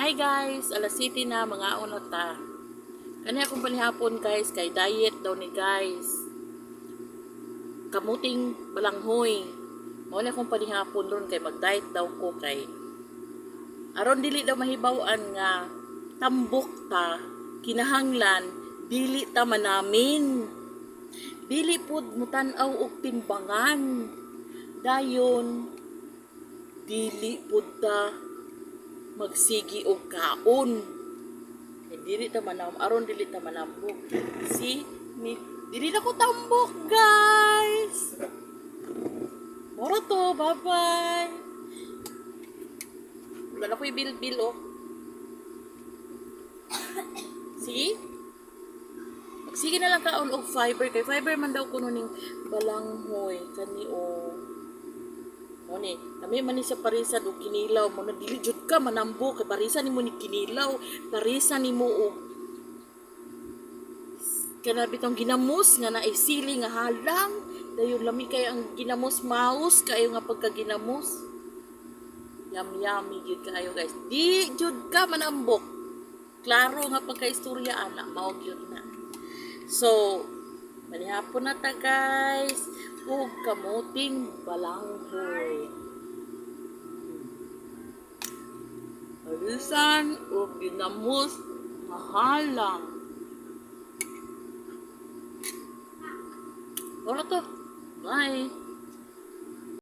Hi guys, alas 7 na mga una ta. Kani akong panihapon guys, kay diet daw ni guys. Kamuting balanghoy. Mao na akong panihapon ron kay mag-diet daw ko kay aron dili daw mahibaw-an nga tambok ta, kinahanglan dili ta manamin. Dili pud mutan-aw og timbangan. Dayon dili pud ta magsigi og kaon. Dili ta manam aron dili ta manambok. Dili na ko tambok, guys. Moro to, bye-bye. Wala ko i-bil-bil, oh. See? Magsige na lang kaon og fiber kay fiber man daw kuno ning balanghoy kani o. Ni, kami man ni sa parisan o kinilaw mo na dili jud ka manambo kay parisan nimo ni kinilaw, parisan nimo og kana bitong ginamos nga naay sili nga halang, dayon lami kay ang ginamos maus kayo nga pagkaginamos. Yummy gyud kayo guys. Di jud ka manambok. Klaro nga pagkaistorya ana mao gyud na. So, manihapon na ta guys. Ug kamuting balanghoy. Parisan o ginamos mahalang. Wala to. Bye.